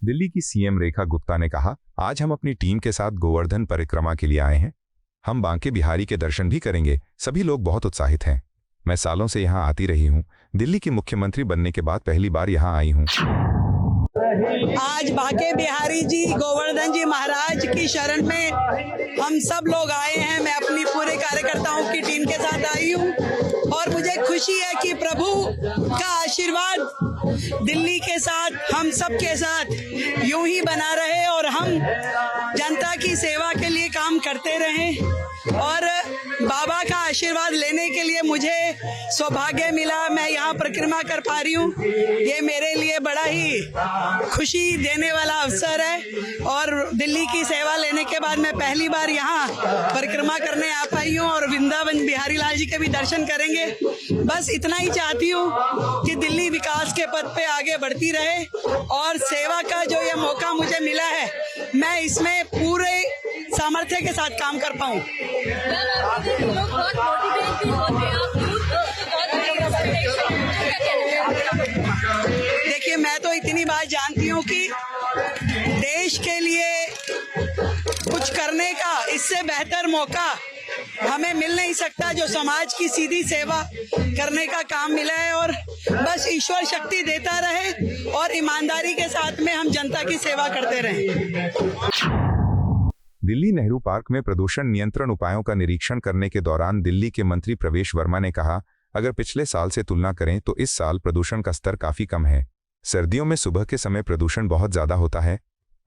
दिल्ली की सीएम रेखा गुप्ता ने कहा, आज हम अपनी टीम के साथ गोवर्धन परिक्रमा के लिए आए हैं। हम बांके बिहारी के दर्शन भी करेंगे। सभी लोग बहुत उत्साहित हैं। मैं सालों से यहाँ आती रही हूँ। दिल्ली की मुख्यमंत्री बनने के बाद पहली बार यहाँ आई हूँ। आज बांके बिहारी जी, गोवर्धन जी महाराज की शरण में हम सब लोग आए हैं। मैं अपनी पूरे कार्यकर्ताओं की टीम के साथ आई हूँ और मुझे खुशी है कि प्रभु का आशीर्वाद दिल्ली के साथ, हम सब के साथ यूं ही बना रहे और हम जनता की सेवा के लिए काम करते रहें। और बाबा का आशीर्वाद लेने के लिए मुझे सौभाग्य मिला। मैं यहाँ परिक्रमा कर पा रही हूँ। ये मेरे लिए बड़ा ही खुशी देने वाला अवसर है और दिल्ली की सेवा लेने के बाद मैं पहली बार यहाँ परिक्रमा करने आ पाई हूँ और वृंदावन बिहारी लाल जी के भी दर्शन करेंगे। बस इतना ही चाहती हूँ कि दिल्ली विकास के पथ पे आगे बढ़ती रहे और सेवा का जो ये मौका मुझे मिला है, मैं इसमें पूरे सामर्थ्य के साथ काम कर पाऊँ। देखिए, मैं तो इतनी बात जानती हूँ कि देश के लिए कुछ करने का इससे बेहतर मौका हमें मिल नहीं सकता जो समाज की सीधी सेवा करने का काम मिला है। और बस ईश्वर शक्ति देता रहे और ईमानदारी के साथ में हम जनता की सेवा करते रहें। दिल्ली नेहरू पार्क में प्रदूषण नियंत्रण उपायों का निरीक्षण करने के दौरान दिल्ली के मंत्री प्रवेश वर्मा ने कहा, अगर पिछले साल से तुलना करें तो इस साल प्रदूषण का स्तर काफी कम है। सर्दियों में सुबह के समय प्रदूषण बहुत ज्यादा होता है।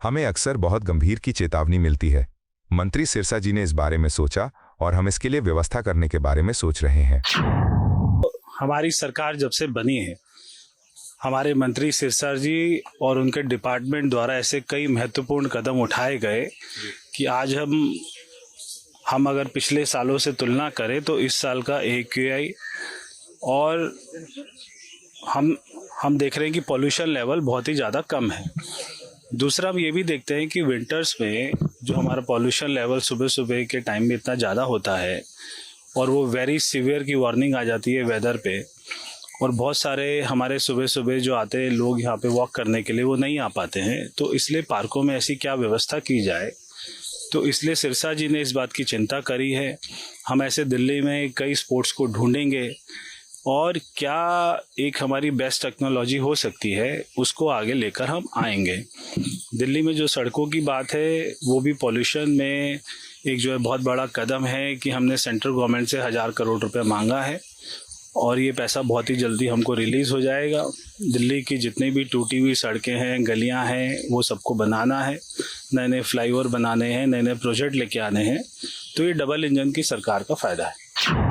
हमें अक्सर बहुत गंभीर की चेतावनी मिलती है। मंत्री सिरसा जी ने इस बारे में सोचा और हम इसके लिए व्यवस्था करने के बारे में सोच रहे हैं। हमारी सरकार जब से बनी है, हमारे मंत्री सिरसा जी और उनके डिपार्टमेंट द्वारा ऐसे कई महत्वपूर्ण कदम उठाए गए कि आज हम अगर पिछले सालों से तुलना करें तो इस साल का AQI और हम देख रहे हैं कि पॉल्यूशन लेवल बहुत ही ज़्यादा कम है। दूसरा हम ये भी देखते हैं कि विंटर्स में जो हमारा पॉल्यूशन लेवल सुबह सुबह के टाइम में इतना ज़्यादा होता है और वो वेरी सीवियर की वार्निंग आ जाती है वेदर पे, और बहुत सारे हमारे सुबह सुबह जो आते हैं लोग यहाँ पे वॉक करने के लिए वो नहीं आ पाते हैं। तो इसलिए पार्कों में ऐसी क्या व्यवस्था की जाए, तो इसलिए सिरसा जी ने इस बात की चिंता करी है। हम ऐसे दिल्ली में कई स्पोर्ट्स को ढूंढेंगे और क्या एक हमारी बेस्ट टेक्नोलॉजी हो सकती है उसको आगे लेकर हम आएंगे। दिल्ली में जो सड़कों की बात है वो भी पॉल्यूशन में एक जो है बहुत बड़ा कदम है कि हमने सेंट्रल गवर्नमेंट से 1000 करोड़ रुपए मांगा है और ये पैसा बहुत ही जल्दी हमको रिलीज़ हो जाएगा। दिल्ली की जितनी भी टूटी हुई सड़कें हैं, गलियां हैं, वो सबको बनाना है, नए नए फ्लाईओवर बनाने हैं, नए नए प्रोजेक्ट लेके आने हैं। तो ये डबल इंजन की सरकार का फायदा है।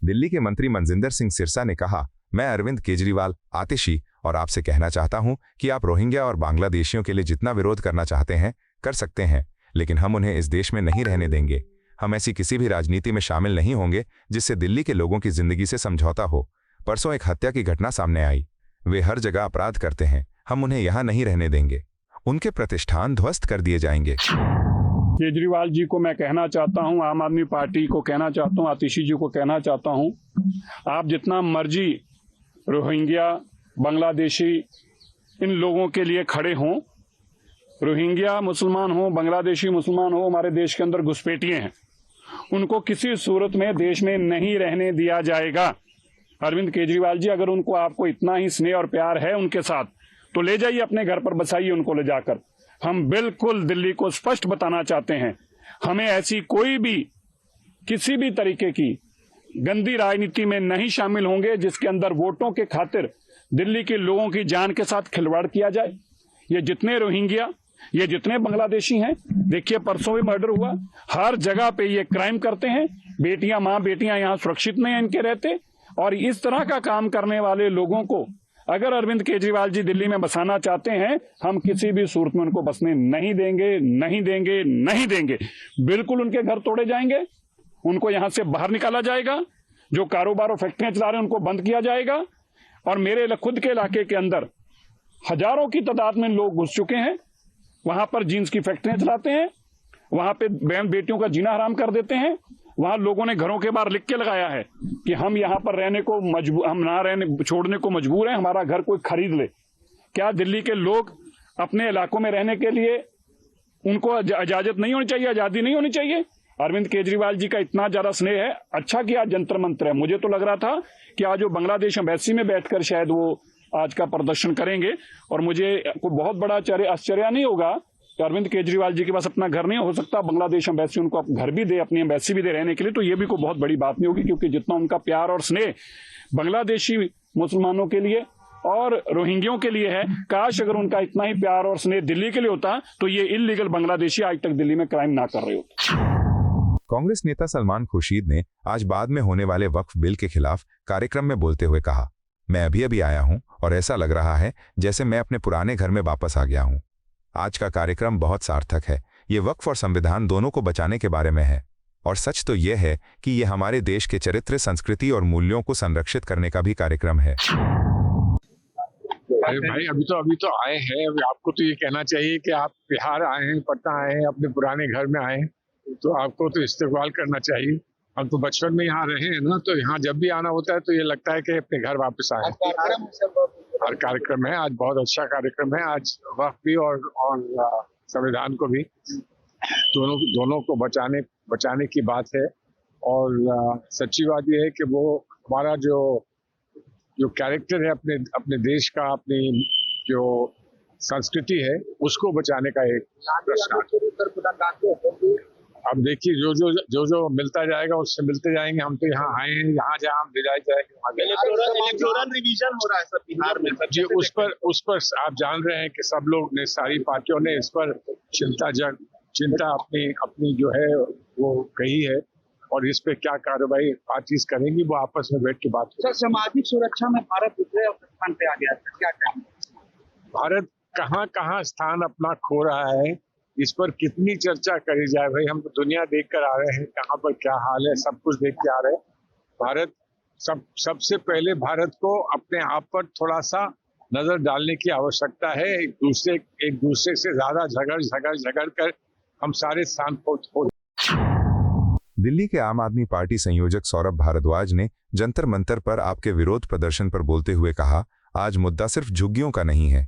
दिल्ली के मंत्री मनजिंदर सिंह सिरसा ने कहा, मैं अरविंद केजरीवाल आतिशी और आपसे कहना चाहता हूं कि आप रोहिंग्या और बांग्लादेशियों के लिए जितना विरोध करना चाहते हैं कर सकते हैं, लेकिन हम उन्हें इस देश में नहीं रहने देंगे। हम ऐसी किसी भी राजनीति में शामिल नहीं होंगे जिससे दिल्ली के लोगों की जिंदगी से समझौता हो। परसों एक हत्या की घटना सामने आई। वे हर जगह अपराध करते हैं। हम उन्हें यहाँ नहीं रहने देंगे। उनके प्रतिष्ठान ध्वस्त कर दिए जाएंगे। केजरीवाल जी को मैं कहना चाहता हूं, आम आदमी पार्टी को कहना चाहता हूं, आतिशी जी को कहना चाहता हूं, आप जितना मर्जी रोहिंग्या बांग्लादेशी इन लोगों के लिए खड़े हों। रोहिंग्या मुसलमान हो, बांग्लादेशी मुसलमान हो, हमारे देश के अंदर घुसपैठिए हैं। उनको किसी सूरत में देश में नहीं रहने दिया जाएगा। अरविंद केजरीवाल जी, अगर उनको आपको इतना ही स्नेह और प्यार है उनके साथ तो ले जाइए अपने घर पर, बसाइए उनको ले जाकर। हम बिल्कुल दिल्ली को स्पष्ट बताना चाहते हैं, हमें ऐसी कोई भी किसी भी तरीके की गंदी राजनीति में नहीं शामिल होंगे जिसके अंदर वोटों के खातिर दिल्ली के लोगों की जान के साथ खिलवाड़ किया जाए। ये जितने रोहिंग्या, ये जितने बांग्लादेशी हैं, देखिए परसों भी मर्डर हुआ। हर जगह पे ये क्राइम करते हैं। बेटियां, मां बेटियां यहाँ सुरक्षित नहीं इनके रहते। और इस तरह का काम करने वाले लोगों को अगर अरविंद केजरीवाल जी दिल्ली में बसाना चाहते हैं, हम किसी भी सूरत में उनको बसने नहीं देंगे, नहीं देंगे, नहीं देंगे। बिल्कुल उनके घर तोड़े जाएंगे, उनको यहां से बाहर निकाला जाएगा। जो कारोबार और फैक्ट्रियां चला रहे हैं उनको बंद किया जाएगा। और मेरे खुद के इलाके के अंदर हजारों की तादाद में लोग घुस चुके हैं। वहां पर जीन्स की फैक्ट्रियां चलाते हैं, वहां पे बहन बेटियों का जीना हराम कर देते हैं। वहां लोगों ने घरों के बाहर लिख के लगाया है कि हम यहाँ पर रहने को मजबूर, हम ना रहने छोड़ने को मजबूर हैं, हमारा घर कोई खरीद ले। क्या दिल्ली के लोग अपने इलाकों में रहने के लिए उनको इजाजत नहीं होनी चाहिए, आजादी नहीं होनी चाहिए? अरविंद केजरीवाल जी का इतना ज्यादा स्नेह है, अच्छा कि आज जंतर मंतर है। मुझे तो लग रहा था कि आज वो बांग्लादेश एम्बेसी में बैठकर शायद वो आज का प्रदर्शन करेंगे, और मुझे कोई बहुत बड़ा आश्चर्य नहीं होगा कि अरविंद केजरीवाल जी के पास अपना घर नहीं हो सकता, बांग्लादेश एम्बेसी उनको घर भी दे, अपनी एम्बेसी भी दे रहने के लिए, तो ये भी कोई बहुत बड़ी बात नहीं होगी, क्योंकि जितना उनका प्यार और स्नेह बांग्लादेशी मुसलमानों के लिए और रोहिंग्यों के लिए है, काश अगर उनका इतना ही प्यार और स्नेह दिल्ली के लिए होता तो ये इल्लीगल बांग्लादेशी आज तक दिल्ली में क्राइम ना कर रहे होते। कांग्रेस नेता सलमान खुर्शीद ने आज बाद में होने वाले वक्फ बिल के खिलाफ कार्यक्रम में बोलते हुए कहा, मैं अभी आया हूं और ऐसा लग रहा है जैसे मैं अपने पुराने घर में वापस आ गया हूं। आज का कार्यक्रम बहुत सार्थक है। ये वक्फ और संविधान दोनों को बचाने के बारे में है, और सच तो यह है कि ये हमारे देश के चरित्र, संस्कृति और मूल्यों को संरक्षित करने का भी कार्यक्रम है। अरे भाई, अभी तो आए हैं। अभी आपको तो ये कहना चाहिए कि आप बिहार आए हैं, पटना आए हैं, अपने पुराने घर में आए हैं, तो आपको तो इस्तेकबाल करना चाहिए। हम तो बचपन में यहाँ रहे हैं ना, तो यहाँ जब भी आना होता है तो ये लगता है कि अपने घर वापस आए। हर कार्यक्रम है, आज बहुत अच्छा कार्यक्रम है। आज वक्त भी और संविधान को भी दोनों को बचाने की बात है। और सच्ची बात यह है कि वो हमारा जो कैरेक्टर है अपने देश का, अपनी जो संस्कृति है, उसको बचाने का एक प्रश्न। अब देखिए, जो मिलता जाएगा उससे मिलते जाएंगे। हम तो यहाँ आए हैं, यहाँ जहाँ हम दिलाए जाएंगे। इलेक्टोरल रिवीजन हो रहा है सर बिहार में जी, उस पर आप जान रहे हैं कि सब लोग ने, सारी पार्टियों ने इस पर चिंता अपनी जो है वो कही है, और इस पे क्या कार्रवाई पार्टीज करेंगी वो आपस में बैठ के बात करेंगे। सर, सामाजिक सुरक्षा में भारत दूसरे स्थान पे आ गया है, क्या कहेंगे? भारत कहाँ स्थान अपना खो रहा है, इस पर कितनी चर्चा करी जाए भाई। हम तो दुनिया देख कर आ रहे हैं, कहाँ पर क्या हाल है, सब कुछ देख के आ रहे हैं। भारत सबसे पहले भारत को अपने आप पर थोड़ा सा नजर डालने की आवश्यकता है। एक दूसरे से ज्यादा झगड़ कर हम सारे स्थान खो। दिल्ली के आम आदमी पार्टी संयोजक सौरभ भारद्वाज ने जंतर मंतर पर आपके विरोध प्रदर्शन पर बोलते हुए कहा, आज मुद्दा सिर्फ झुग्गियों का नहीं है।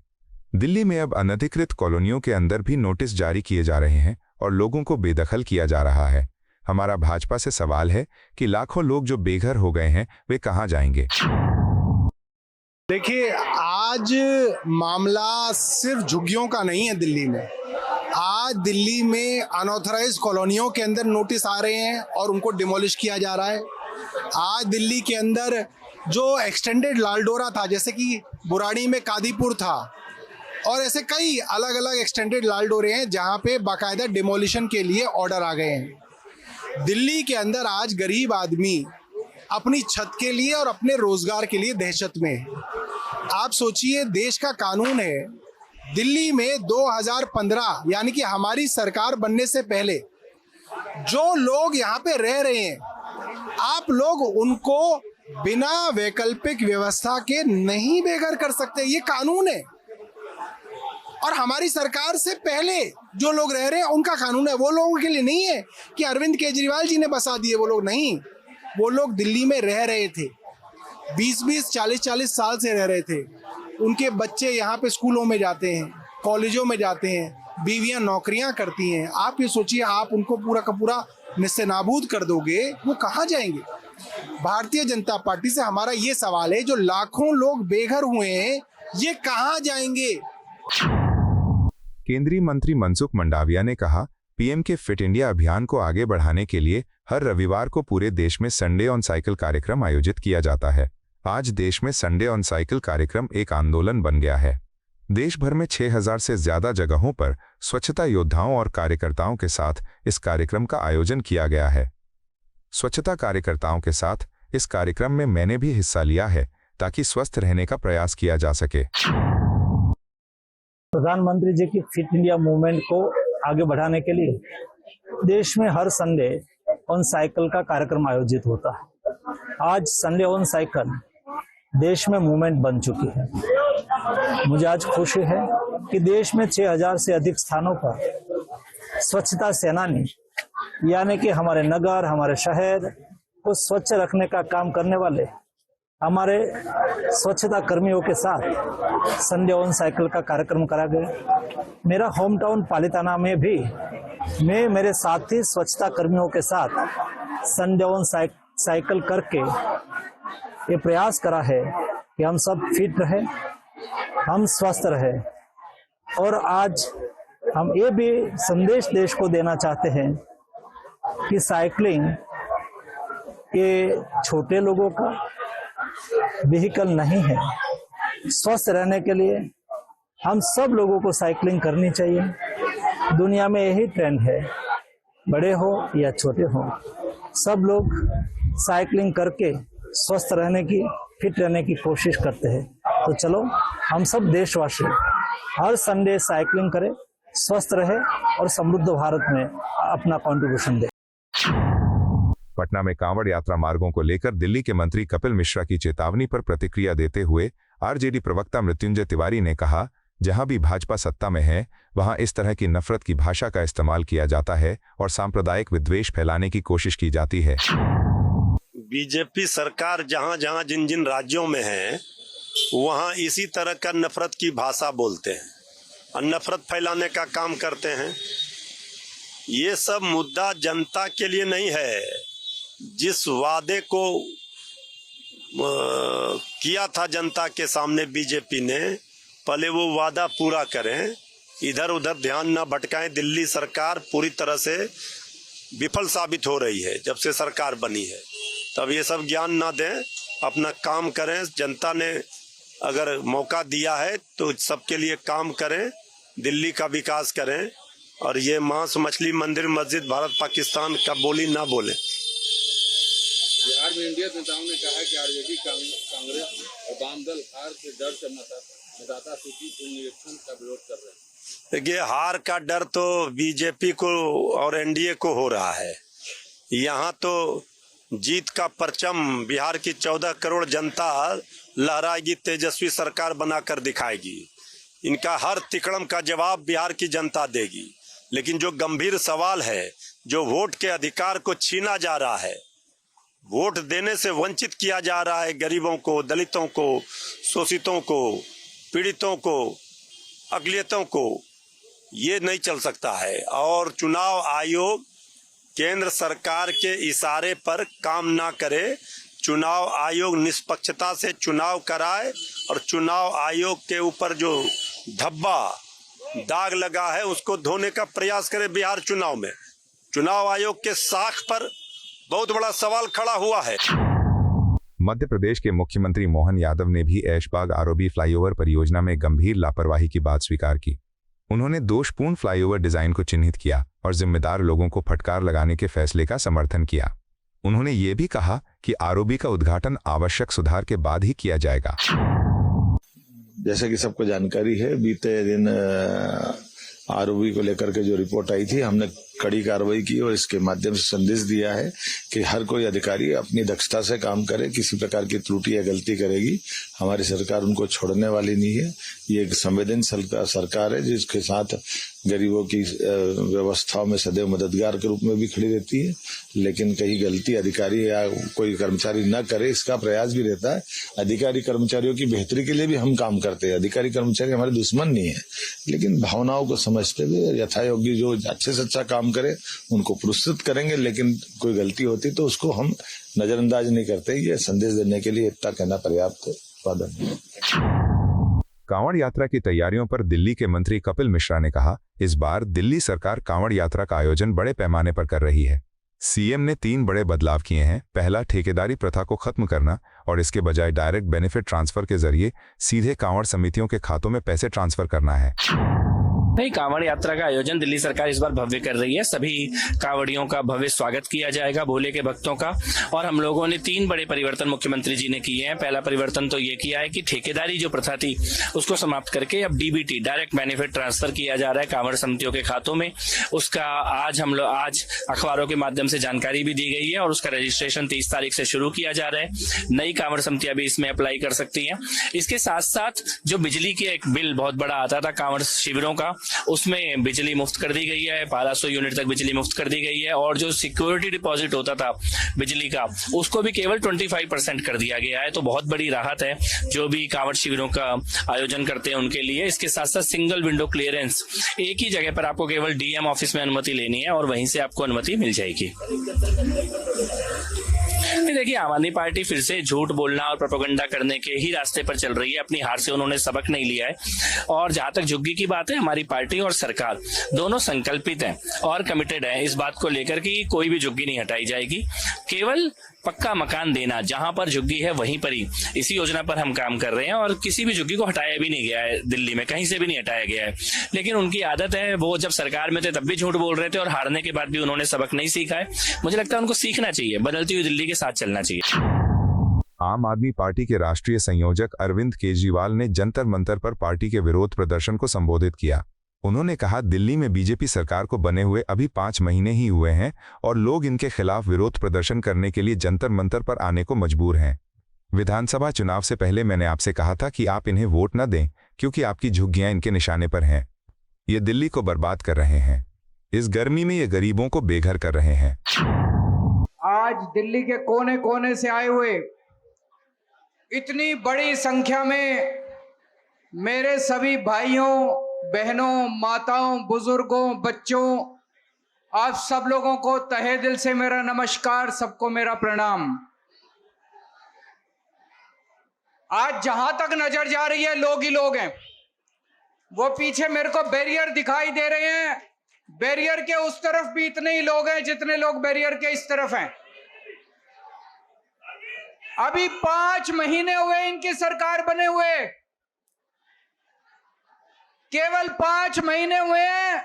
दिल्ली में अब अनधिकृत कॉलोनियों के अंदर भी नोटिस जारी किए जा रहे हैं और लोगों को बेदखल किया जा रहा है। हमारा भाजपा से सवाल है कि लाखों लोग जो बेघर हो गए हैं वे कहां जाएंगे? देखिए, आज मामला सिर्फ झुग्गियों का नहीं है। दिल्ली में आज दिल्ली में अनऑथराइज्ड कॉलोनियों के अंदर नोटिस आ रहे हैं और उनको डिमोलिश किया जा रहा है। आज दिल्ली के अंदर जो एक्सटेंडेड लालडोरा था, जैसे कि बुराड़ी में कादीपुर था, और ऐसे कई अलग अलग एक्सटेंडेड लालडोरे हैं जहां पे बाकायदा डिमोलिशन के लिए ऑर्डर आ गए हैं। दिल्ली के अंदर आज गरीब आदमी अपनी छत के लिए और अपने रोजगार के लिए दहशत में है। आप सोचिए, देश का कानून है, दिल्ली में 2015 यानी कि हमारी सरकार बनने से पहले जो लोग यहाँ पे रह रहे हैं, आप लोग उनको बिना वैकल्पिक व्यवस्था के नहीं बेघर कर सकते। ये कानून है, और हमारी सरकार से पहले जो लोग रह रहे हैं उनका कानून है। वो लोगों के लिए नहीं है कि अरविंद केजरीवाल जी ने बसा दिए। वो लोग नहीं, वो लोग दिल्ली में रह रहे थे, 20-20, 40-40 साल से रह रहे थे। उनके बच्चे यहाँ पे स्कूलों में जाते हैं, कॉलेजों में जाते हैं, बीवियां नौकरियां करती हैं। आप ये सोचिए, आप उनको पूरा का पूरा निस्तेनाबूद कर दोगे, वो कहाँ जाएंगे? भारतीय जनता पार्टी से हमारा ये सवाल है, जो लाखों लोग बेघर हुए हैं, ये कहाँ जाएंगे? केंद्रीय मंत्री मनसुख मंडाविया ने कहा, पीएम के फिट इंडिया अभियान को आगे बढ़ाने के लिए हर रविवार को पूरे देश में संडे ऑन साइकिल कार्यक्रम आयोजित किया जाता है। आज देश में संडे ऑन साइकिल कार्यक्रम एक आंदोलन बन गया है। देश भर में 6000 से ज्यादा जगहों पर स्वच्छता योद्धाओं और कार्यकर्ताओं के साथ इस कार्यक्रम का आयोजन किया गया है। स्वच्छता कार्यकर्ताओं के साथ इस कार्यक्रम में मैंने भी हिस्सा लिया है, ताकि स्वस्थ रहने का प्रयास किया जा सके। प्रधानमंत्री जी की फिट इंडिया मूवमेंट को आगे बढ़ाने के लिए देश में हर संडे ऑन साइकिल का कार्यक्रम आयोजित होता है। आज संडे ऑन साइकिल देश में मूवमेंट बन चुकी है। मुझे आज खुशी है कि देश में 6000 से अधिक स्थानों पर स्वच्छता सेनानी यानी कि हमारे नगर, हमारे शहर को स्वच्छ रखने का काम करने वाले हमारे स्वच्छता कर्मियों के साथ संडे ऑन साइकिल का कार्यक्रम करा गया। मेरा होम टाउन पालिताना में भी मैं मेरे साथी स्वच्छता कर्मियों के साथ संडे ऑन साइकिल करके ये प्रयास करा है कि हम सब फिट रहे, हम स्वस्थ रहे। और आज हम ये भी संदेश देश को देना चाहते हैं कि साइकिलिंग ये छोटे लोगों का व्हीकल नहीं है। स्वस्थ रहने के लिए हम सब लोगों को साइकिलिंग करनी चाहिए। दुनिया में यही ट्रेंड है, बड़े हो या छोटे हो, सब लोग साइकिलिंग करके स्वस्थ रहने की, फिट रहने की कोशिश करते हैं। तो चलो हम सब देशवासी हर संडे साइकिलिंग करें, स्वस्थ रहे और समृद्ध भारत में अपना कंट्रीब्यूशन दे। पटना में कांवड़ यात्रा मार्गों को लेकर दिल्ली के मंत्री कपिल मिश्रा की चेतावनी पर प्रतिक्रिया देते हुए आरजेडी प्रवक्ता मृत्युंजय तिवारी ने कहा, जहां भी भाजपा सत्ता में है वहां इस तरह की नफरत की भाषा का इस्तेमाल किया जाता है और सांप्रदायिक विद्वेष फैलाने की कोशिश की जाती है। बीजेपी सरकार जहां जहां जिन जिन राज्यों में है वहां इसी तरह का नफरत की भाषा बोलते हैं और नफरत फैलाने का काम करते हैं। ये सब मुद्दा जनता के लिए नहीं है। जिस वादे को किया था जनता के सामने बीजेपी ने, पहले वो वादा पूरा करें, इधर उधर ध्यान न भटकाएं। दिल्ली सरकार पूरी तरह से विफल साबित हो रही है जब से सरकार बनी है। तब ये सब ज्ञान ना दें, अपना काम करें। जनता ने अगर मौका दिया है तो सबके लिए काम करें, दिल्ली का विकास करें और ये मांस मछली मंदिर मस्जिद भारत पाकिस्तान का बोली ना बोले। बिहार में इंडिया नेताओं ने कहा कि आरजेडी कांग्रेस और वाम दल हार के डर से मतदाता सूची पुनरीक्षण का विरोध कर रहे हैं। देखिए, हार का डर तो बीजेपी को और एनडीए को हो रहा है। यहाँ तो जीत का परचम बिहार की 14 करोड़ जनता लहराएगी, तेजस्वी सरकार बनाकर दिखाएगी। इनका हर तिकड़म का जवाब बिहार की जनता देगी। लेकिन जो गंभीर सवाल है, जो वोट के अधिकार को छीना जा रहा है, वोट देने से वंचित किया जा रहा है गरीबों को, दलितों को, शोषितों को, पीड़ितों को, अकलियतों को, ये नहीं चल सकता है। और चुनाव आयोग केंद्र सरकार के इशारे पर काम ना करे। चुनाव आयोग निष्पक्षता से चुनाव कराए और चुनाव आयोग के ऊपर जो धब्बा दाग लगा है उसको धोने का प्रयास करे। बिहार चुनाव में चुनाव आयोग के साख पर बहुत बड़ा सवाल खड़ा हुआ है। मध्य प्रदेश के मुख्यमंत्री मोहन यादव ने भी ऐशबाग आरओबी फ्लाईओवर परियोजना में गंभीर लापरवाही की बात स्वीकार की। उन्होंने दोषपूर्ण फ्लाईओवर डिजाइन को चिन्हित किया और जिम्मेदार लोगों को फटकार लगाने के फैसले का समर्थन किया। उन्होंने ये भी कहा कि आरओबी का उद्घाटन आवश्यक सुधार के बाद ही किया जाएगा। जैसे कि सबको जानकारी है, बीते दिन आरओबी को लेकर के जो रिपोर्ट आई थी, हमने कड़ी कार्रवाई की और इसके माध्यम से संदेश दिया है कि हर कोई अधिकारी अपनी दक्षता से काम करे। किसी प्रकार की त्रुटि या गलती करेगी, हमारी सरकार उनको छोड़ने वाली नहीं है। ये एक संवेदनशील सरकार है जिसके साथ गरीबों की व्यवस्थाओं में सदैव मददगार के रूप में भी खड़ी रहती है। लेकिन कहीं गलती अधिकारी या कोई कर्मचारी न करे, इसका प्रयास भी रहता है। अधिकारी कर्मचारियों की बेहतरी के लिए भी हम काम करते हैं। अधिकारी कर्मचारी हमारे दुश्मन नहीं है, लेकिन भावनाओं को समझते हुए यथायोग्य जो अच्छे से अच्छा काम करे उनको पुरस्कृत करेंगे। लेकिन कोई गलती होती तो उसको हम नजरअंदाज नहीं करते। ये संदेश देने के लिए इतना कहना पर्याप्त है। कांवड़ यात्रा की तैयारियों पर दिल्ली के मंत्री कपिल मिश्रा ने कहा, इस बार दिल्ली सरकार कांवड़ यात्रा का आयोजन बड़े पैमाने पर कर रही है। सीएम ने 3 बड़े बदलाव किए हैं। पहला, ठेकेदारी प्रथा को खत्म करना और इसके बजाय डायरेक्ट बेनिफिट ट्रांसफर के जरिए सीधे कांवड़ समितियों के खातों में पैसे ट्रांसफर करना है। नहीं, कांवड़ यात्रा का आयोजन दिल्ली सरकार इस बार भव्य कर रही है। सभी कांवड़ियों का भव्य स्वागत किया जाएगा, भोले के भक्तों का। और हम लोगों ने 3 बड़े परिवर्तन मुख्यमंत्री जी ने किए हैं। पहला परिवर्तन तो ये किया है कि ठेकेदारी जो प्रथा थी उसको समाप्त करके अब डीबीटी, डायरेक्ट बेनिफिट ट्रांसफर किया जा रहा है कांवड़ समितियों के खातों में। उसका आज अखबारों के माध्यम से जानकारी भी दी गई है और उसका रजिस्ट्रेशन 30 तारीख से शुरू किया जा रहा है। नई कांवड़ समितियां भी इसमें अप्लाई कर सकती हैं। इसके साथ साथ जो बिजली के एक बिल बहुत बड़ा आता था कांवड़ शिविरों का, उसमें बिजली मुफ्त कर दी गई है, 1200 यूनिट तक बिजली मुफ्त कर दी गई है, और जो सिक्योरिटी डिपॉजिट होता था बिजली का उसको भी केवल 25% कर दिया गया है। तो बहुत बड़ी राहत है जो भी कांवड़ शिविरों का आयोजन करते हैं उनके लिए। इसके साथ साथ सिंगल विंडो क्लियरेंस, एक ही जगह पर आपको केवल डीएम ऑफिस में अनुमति लेनी है और वहीं से आपको अनुमति मिल जाएगी। देखिए, आम आदमी पार्टी फिर से झूठ बोलना और प्रोपेगेंडा करने के ही रास्ते पर चल रही है। अपनी हार से उन्होंने सबक नहीं लिया है। और जहां तक झुग्गी की बात है, हमारी पार्टी और सरकार दोनों संकल्पित हैं और कमिटेड है इस बात को लेकर कि कोई भी झुग्गी नहीं हटाई जाएगी। केवल पक्का मकान देना, जहां पर झुग्गी है वहीं पर ही इसी योजना पर हम काम कर रहे हैं। और किसी भी झुग्गी को हटाया भी नहीं गया है, दिल्ली में कहीं से भी नहीं हटाया गया है। लेकिन उनकी आदत है, वो जब सरकार में थे तब भी झूठ बोल रहे थे और हारने के बाद भी उन्होंने सबक नहीं सीखा है। मुझे लगता है उनको सीखना चाहिए, बदलती हुई दिल्ली के साथ चलना चाहिए। आम आदमी पार्टी के राष्ट्रीय संयोजक अरविंद केजरीवाल ने जंतर मंतर पर पार्टी के विरोध प्रदर्शन को संबोधित किया। उन्होंने कहा, दिल्ली में बीजेपी सरकार को बने हुए अभी 5 महीने ही हुए हैं और लोग इनके खिलाफ विरोध प्रदर्शन करने के लिए जंतर मंतर पर आने को मजबूर हैं। विधानसभा चुनाव से पहले मैंने आपसे कहा था कि आप इन्हें वोट न दें क्योंकि आपकी झुग्गियां इनके निशाने पर हैं। ये दिल्ली को बर्बाद कर रहे हैं। इस गर्मी में ये गरीबों को बेघर कर रहे हैं। आज दिल्ली के कोने कोने से आए हुए इतनी बड़ी संख्या में मेरे सभी भाइयों, बहनों, माताओं, बुजुर्गों, बच्चों, आप सब लोगों को तहे दिल से मेरा नमस्कार, सबको मेरा प्रणाम। आज जहां तक नजर जा रही है लोग ही लोग हैं। वो पीछे मेरे को बैरियर दिखाई दे रहे हैं, बैरियर के उस तरफ भी इतने ही लोग हैं जितने लोग बैरियर के इस तरफ हैं। अभी 5 महीने हुए इनकी सरकार बने हुए, केवल 5 महीने हुए हैं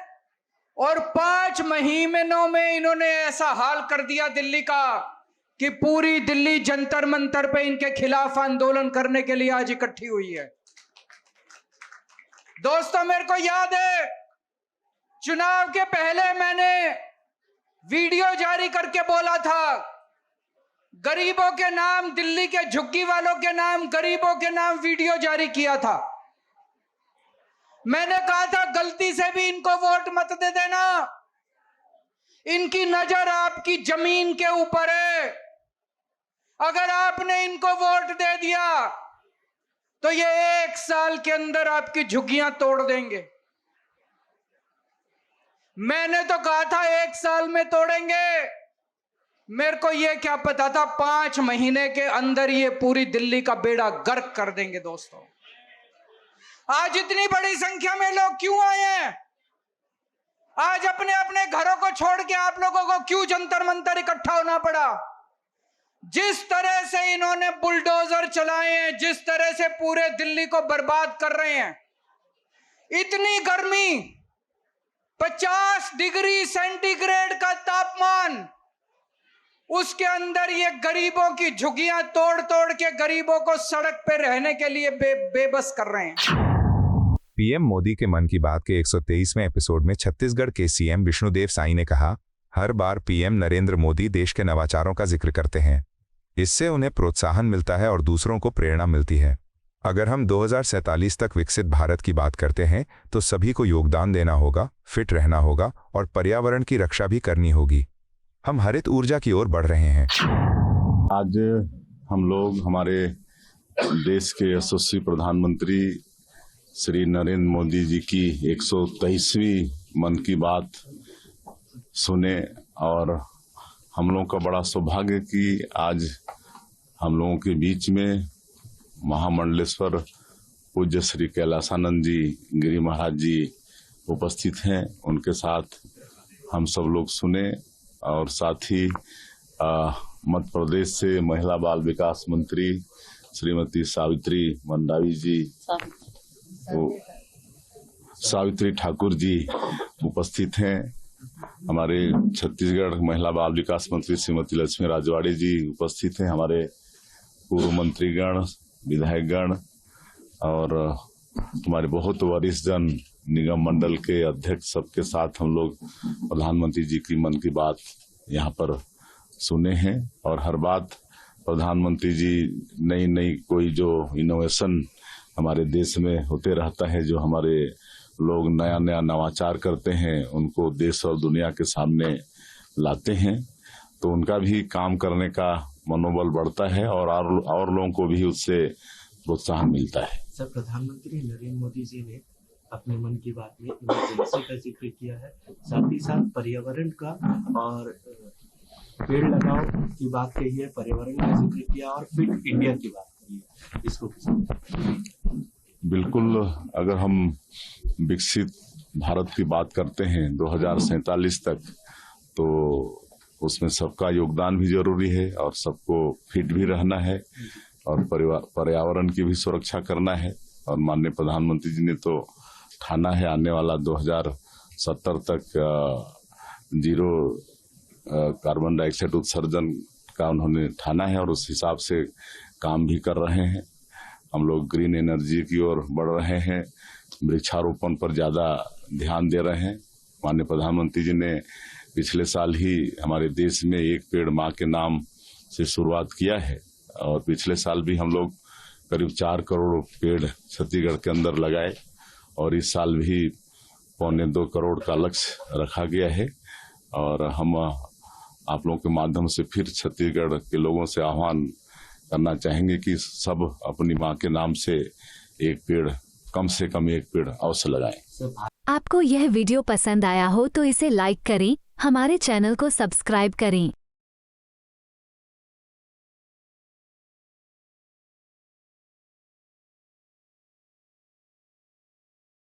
और 5 महीनों में इन्होंने ऐसा हाल कर दिया दिल्ली का कि पूरी दिल्ली जंतर मंतर पे इनके खिलाफ आंदोलन करने के लिए आज इकट्ठी हुई है। दोस्तों, मेरे को याद है चुनाव के पहले मैंने वीडियो जारी करके बोला था, गरीबों के नाम, दिल्ली के झुग्गी वालों के नाम, गरीबों के नाम वीडियो जारी किया था। मैंने कहा था गलती से भी इनको वोट मत दे देना, इनकी नजर आपकी जमीन के ऊपर है। अगर आपने इनको वोट दे दिया तो ये 1 साल के अंदर आपकी झुग्गियां तोड़ देंगे। मैंने तो कहा था 1 साल में तोड़ेंगे, मेरे को ये क्या पता था 5 महीने के अंदर ये पूरी दिल्ली का बेड़ा गर्क कर देंगे। दोस्तों, आज इतनी बड़ी संख्या में लोग क्यों आए हैं? आज अपने अपने घरों को छोड़ के आप लोगों को क्यों जंतर मंतर इकट्ठा होना पड़ा? जिस तरह से इन्होंने बुलडोजर चलाए हैं, जिस तरह से पूरे दिल्ली को बर्बाद कर रहे हैं, इतनी गर्मी, 50 डिग्री सेंटीग्रेड का तापमान, उसके अंदर ये गरीबों की झुग्गियां तोड़ तोड़ के गरीबों को सड़क पे रहने के लिए बेबस कर रहे हैं। पीएम मोदी के मन की बात के 123वें एपिसोड में छत्तीसगढ़ के सीएम विष्णुदेव साई ने कहा, हर बार पीएम नरेंद्र मोदी देश के नवाचारों का जिक्र करते हैं। इससे उन्हें प्रोत्साहन मिलता है और दूसरों को प्रेरणा मिलती है। अगर हम 2047 तक विकसित भारत की बात करते हैं तो सभी को योगदान देना होगा, फिट रहना होगा और पर्यावरण की रक्षा भी करनी होगी। हम हरित ऊर्जा की ओर बढ़ रहे हैं। आज हम लोग हमारे देश के यशस्वी प्रधानमंत्री श्री नरेंद्र मोदी जी की 123वीं मन की बात सुने और हम लोगों का बड़ा सौभाग्य कि आज हम लोगों के बीच में महामंडलेश्वर पूज्य श्री कैलासानंद जी गिरी महाराज जी उपस्थित हैं। उनके साथ हम सब लोग सुने और साथ ही मध्य प्रदेश से महिला बाल विकास मंत्री श्रीमती सावित्री मंडावी जी, सावित्री ठाकुर जी उपस्थित हैं। हमारे छत्तीसगढ़ महिला बाल विकास मंत्री श्रीमती लक्ष्मी राजवाड़े जी उपस्थित हैं। हमारे पूर्व मंत्रीगण, विधायकगण और हमारे बहुत वरिष्ठ जन, निगम मंडल के अध्यक्ष, सबके साथ हम लोग प्रधानमंत्री जी की मन की बात यहाँ पर सुने हैं। और हर बात प्रधानमंत्री जी नई नई कोई जो इनोवेशन हमारे देश में होते रहता है, जो हमारे लोग नया नया नवाचार करते हैं, उनको देश और दुनिया के सामने लाते हैं, तो उनका भी काम करने का मनोबल बढ़ता है और लोगों को भी उससे प्रोत्साहन मिलता है। सर, प्रधानमंत्री नरेंद्र मोदी जी ने अपने मन की बात में इमरजेंसी का जिक्र किया है, साथ ही साथ पर्यावरण का और पेड़ लगाओ की बात कही है, पर्यावरण का जिक्र किया और फिट इंडिया की बात कही है। इसको बिल्कुल, अगर हम विकसित भारत की बात करते हैं 2047 तक, तो उसमें सबका योगदान भी जरूरी है और सबको फिट भी रहना है और पर्यावरण की भी सुरक्षा करना है। और माननीय प्रधानमंत्री जी ने तो ठाना है आने वाला 2070 तक जीरो कार्बन डाइऑक्साइड उत्सर्जन का उन्होंने ठाना है और उस हिसाब से काम भी कर रहे हैं। हम लोग ग्रीन एनर्जी की ओर बढ़ रहे हैं, वृक्षारोपण पर ज़्यादा ध्यान दे रहे हैं। माननीय प्रधानमंत्री जी ने पिछले साल ही हमारे देश में एक पेड़ माँ के नाम से शुरुआत किया है और पिछले साल भी हम लोग करीब 4 करोड़ पेड़ छत्तीसगढ़ के अंदर लगाए और इस साल भी 2.25 करोड़ का लक्ष्य रखा गया है। और हम आप लोगों के माध्यम से फिर छत्तीसगढ़ के लोगों से आह्वान करना चाहेंगे कि सब अपनी माँ के नाम से एक पेड़, कम से कम एक पेड़ अवश्य लगाएं। आपको यह वीडियो पसंद आया हो तो इसे लाइक करें, हमारे चैनल को सब्सक्राइब करें।